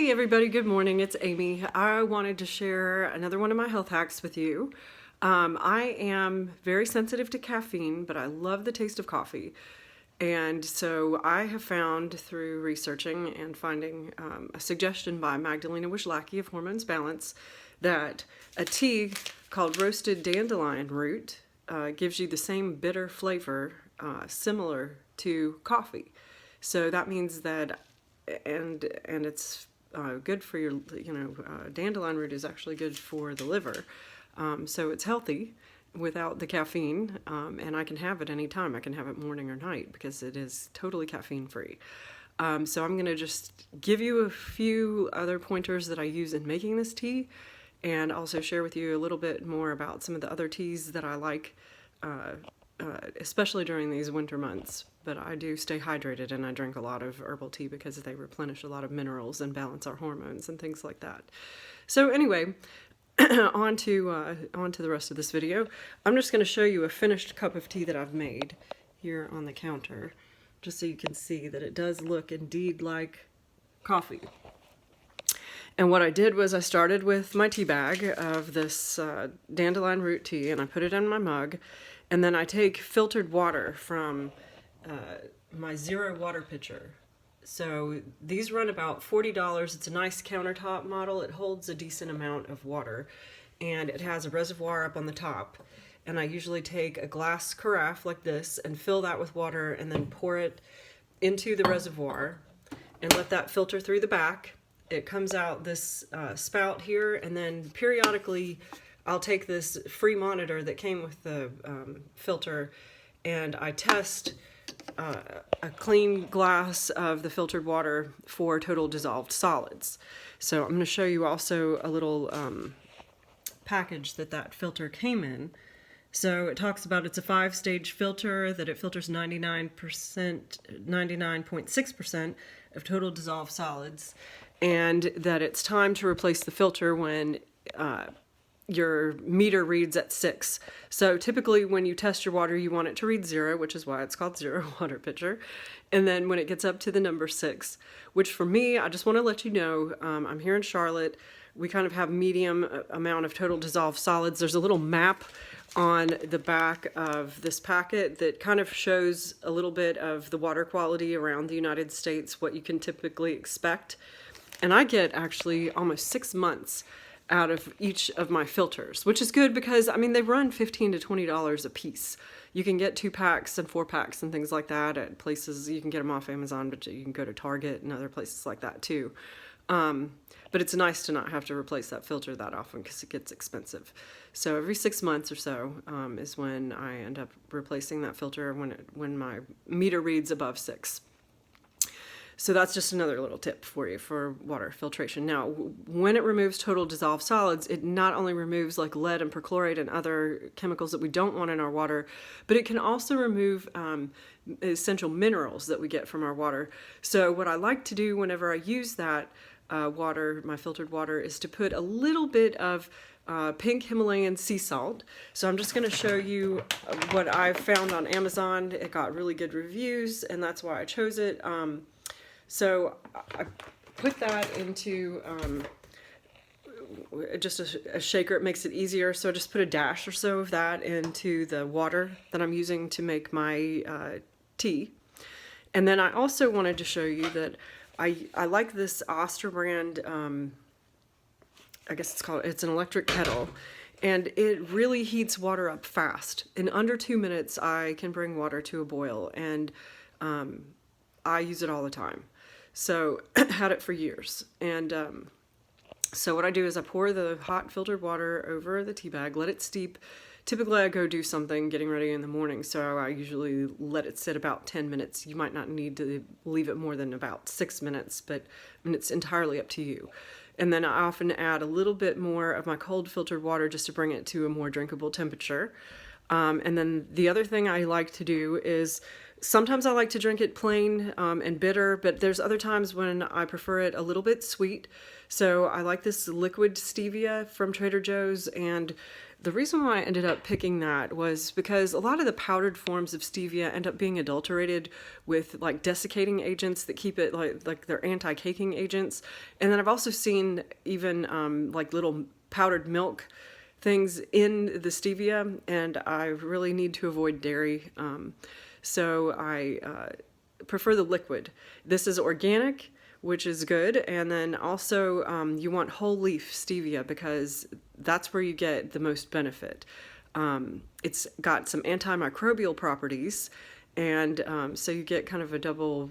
Hi everybody, good morning, it's Amy. I wanted to share another one of my health hacks with you. I am very sensitive to caffeine, but I love the taste of coffee. And so I have found through researching and finding a suggestion by Magdalena Wishlacki of Hormones Balance that a tea called roasted dandelion root gives you the same bitter flavor similar to coffee. So that means that and it's good for your, dandelion root is actually good for the liver. So it's healthy without the caffeine, and I can have it anytime. I can have it morning or night because it is totally caffeine free. So I'm going to just give you a few other pointers that I use in making this tea, and also share with you a little bit more about some of the other teas that I like, especially during these winter months. But I do stay hydrated, and I drink a lot of herbal tea because they replenish a lot of minerals and balance our hormones and things like that. So anyway, on to the rest of this video. I'm just going to show you a finished cup of tea that I've made here on the counter, just so you can see that it does look indeed like coffee. And what I did was I started with my tea bag of this dandelion root tea, and I put it in my mug, and then I take filtered water from my zero water pitcher. So these run about $40. It's a nice countertop model. It holds a decent amount of water, and it has a reservoir up on the top. And I usually take a glass carafe like this and fill that with water and then pour it into the reservoir and let that filter through the back. It comes out this spout here, and then periodically I'll take this free monitor that came with the filter, and I test a clean glass of the filtered water for total dissolved solids. So I'm going to show you also a little package that filter came in. So it talks about it's a 5-stage filter, that it filters 99.6% of total dissolved solids, and that it's time to replace the filter when your meter reads at 6. So typically when you test your water, you want it to read 0, which is why it's called zero water pitcher. And then when it gets up to the number 6, which for me, I just want to let you know, I'm here in Charlotte. We kind of have medium amount of total dissolved solids. There's a little map on the back of this packet that kind of shows a little bit of the water quality around the United States, what you can typically expect. And I get actually almost 6 months out of each of my filters, which is good because, I mean, they run $15 to $20 a piece. You can get 2 packs and 4 packs and things like that at places. You can get them off Amazon, but you can go to Target and other places like that too. But it's nice to not have to replace that filter that often because it gets expensive. So every 6 months or so is when I end up replacing that filter when my meter reads above 6. So that's just another little tip for you for water filtration. Now, when it removes total dissolved solids, it not only removes like lead and perchlorate and other chemicals that we don't want in our water, but it can also remove essential minerals that we get from our water. So what I like to do whenever I use that water, my filtered water, is to put a little bit of pink Himalayan sea salt. So I'm just going to show you what I found on Amazon. It got really good reviews, and that's why I chose it. So I put that into just a shaker. It makes it easier. So I just put a dash or so of that into the water that I'm using to make my tea. And then I also wanted to show you that I like this Oster brand, I guess it's an electric kettle, and it really heats water up fast. In under 2 minutes, I can bring water to a boil, and I use it all the time. So had it for years. And so what I do is I pour the hot filtered water over the tea bag, let it steep. Typically I go do something getting ready in the morning, so I usually let it sit about 10 minutes. You might not need to leave it more than about 6 minutes, but I mean, it's entirely up to you. And then I often add a little bit more of my cold filtered water just to bring it to a more drinkable temperature. And then the other thing I like to do is Sometimes I like to drink it plain and bitter, but there's other times when I prefer it a little bit sweet. So I like this liquid stevia from Trader Joe's, and the reason why I ended up picking that was because a lot of the powdered forms of stevia end up being adulterated with like desiccating agents that keep it like they're anti-caking agents. And then I've also seen even like little powdered milk things in the stevia, and I really need to avoid dairy. So I prefer the liquid. This is organic, which is good. And then also you want whole leaf stevia because that's where you get the most benefit. It's got some antimicrobial properties, and so you get kind of a double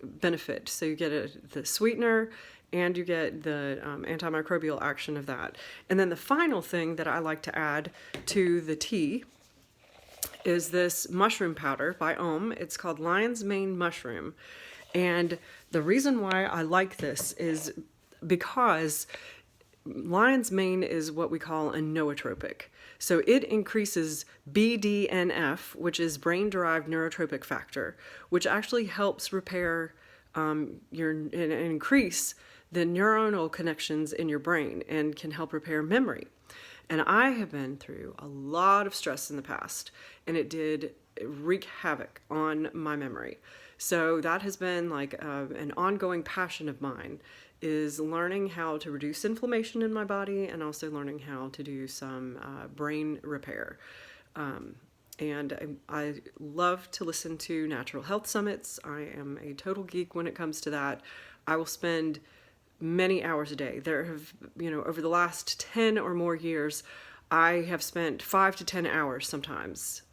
benefit. So you get the sweetener and you get the antimicrobial action of that. And then the final thing that I like to add to the tea is this mushroom powder by Ohm. It's called Lion's Mane Mushroom. And the reason why I like this is because lion's mane is what we call a nootropic. So it increases BDNF, which is brain-derived neurotropic factor, which actually helps repair and increase the neuronal connections in your brain and can help repair memory. And I have been through a lot of stress in the past, and it did wreak havoc on my memory. So that has been like an ongoing passion of mine, is learning how to reduce inflammation in my body and also learning how to do some brain repair. And I love to listen to natural health summits. I am a total geek when it comes to that. I will spend many hours a day. There have, over the last 10 or more years, I have spent 5 to 10 hours sometimes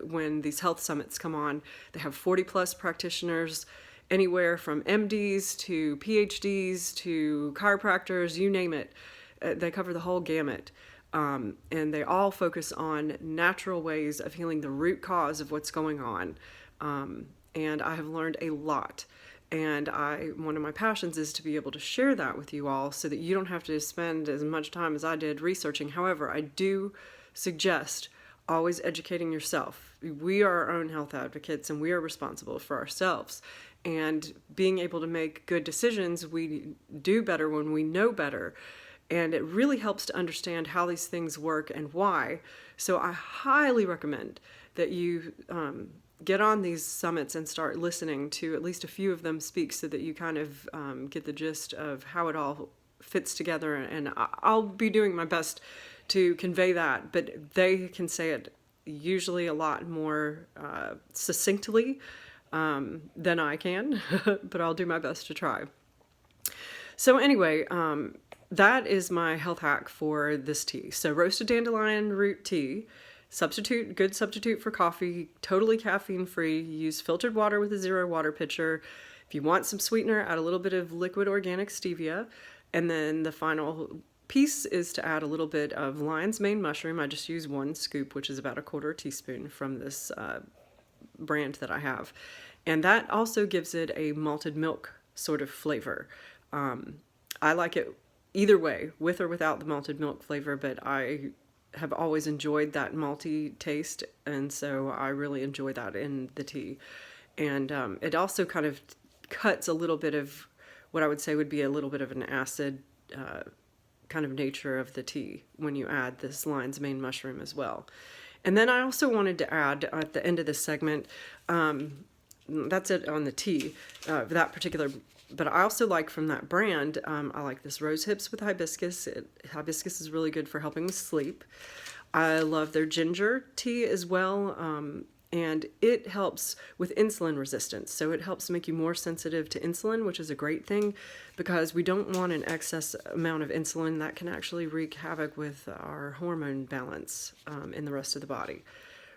when these health summits come on. They have 40 plus practitioners, anywhere from MDs to PhDs to chiropractors, you name it. They cover the whole gamut. And they all focus on natural ways of healing the root cause of what's going on. And I have learned a lot. And one of my passions is to be able to share that with you all so that you don't have to spend as much time as I did researching. However, I do suggest always educating yourself. We are our own health advocates and we are responsible for ourselves. And being able to make good decisions, we do better when we know better. And it really helps to understand how these things work and why. So I highly recommend that you get on these summits and start listening to at least a few of them speak so that you kind of get the gist of how it all fits together. And I'll be doing my best to convey that, but they can say it usually a lot more succinctly than I can, but I'll do my best to try. So anyway, that is my health hack for this tea. So roasted dandelion root tea, good substitute for coffee, totally caffeine free. Use filtered water with a 0 water pitcher. If you want some sweetener, add a little bit of liquid organic stevia. And then the final piece is to add a little bit of lion's mane mushroom. I just use 1 scoop, which is about a 1/4 teaspoon from this brand that I have. And that also gives it a malted milk sort of flavor. I like it either way, with or without the malted milk flavor, but I have always enjoyed that malty taste, and so I really enjoy that in the tea. And it also kind of cuts a little bit of what I would say would be a little bit of an acid kind of nature of the tea when you add this lion's mane mushroom as well. And then I also wanted to add at the end of this segment, that's it on the tea, that particular. But I also like from that brand, I like this rose hips with hibiscus. Hibiscus is really good for helping with sleep. I love their ginger tea as well, and it helps with insulin resistance. So it helps make you more sensitive to insulin, which is a great thing because we don't want an excess amount of insulin that can actually wreak havoc with our hormone balance in the rest of the body.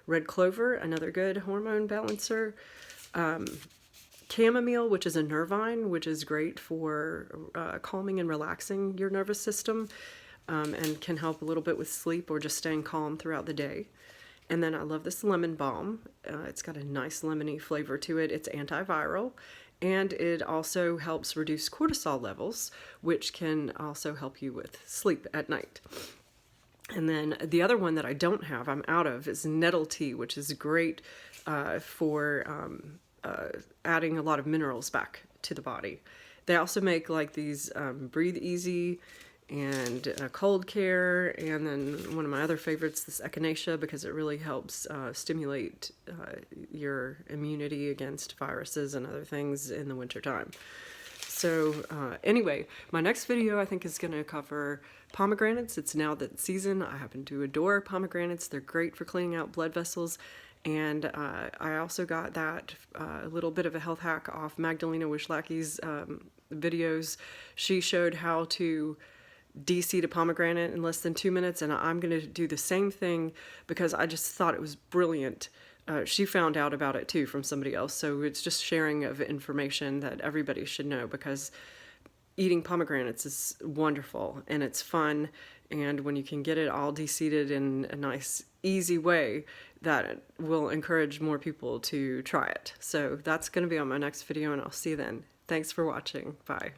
Red clover, another good hormone balancer. Chamomile, which is a nervine, which is great for calming and relaxing your nervous system and can help a little bit with sleep or just staying calm throughout the day. And then I love this lemon balm. It's got a nice lemony flavor to it. It's antiviral, and it also helps reduce cortisol levels, which can also help you with sleep at night. And then the other one that I don't have, I'm out of, is nettle tea, which is great for adding a lot of minerals back to the body. They also make like these Breathe Easy and cold care, and then one of my other favorites, this echinacea, because it really helps stimulate your immunity against viruses and other things in the wintertime. So anyway, my next video I think is going to cover pomegranates. It's now that season. I happen to adore pomegranates. They're great for cleaning out blood vessels. And I also got that little bit of a health hack off Magdalena Wishlacki's videos. She showed how to de-seed a pomegranate in less than 2 minutes, and I'm going to do the same thing because I just thought it was brilliant. She found out about it too from somebody else, so it's just sharing of information that everybody should know, because eating pomegranates is wonderful and it's fun, and when you can get it all de-seeded in a nice easy way, that will encourage more people to try it. So that's going to be on my next video, and I'll see you then. Thanks for watching. Bye.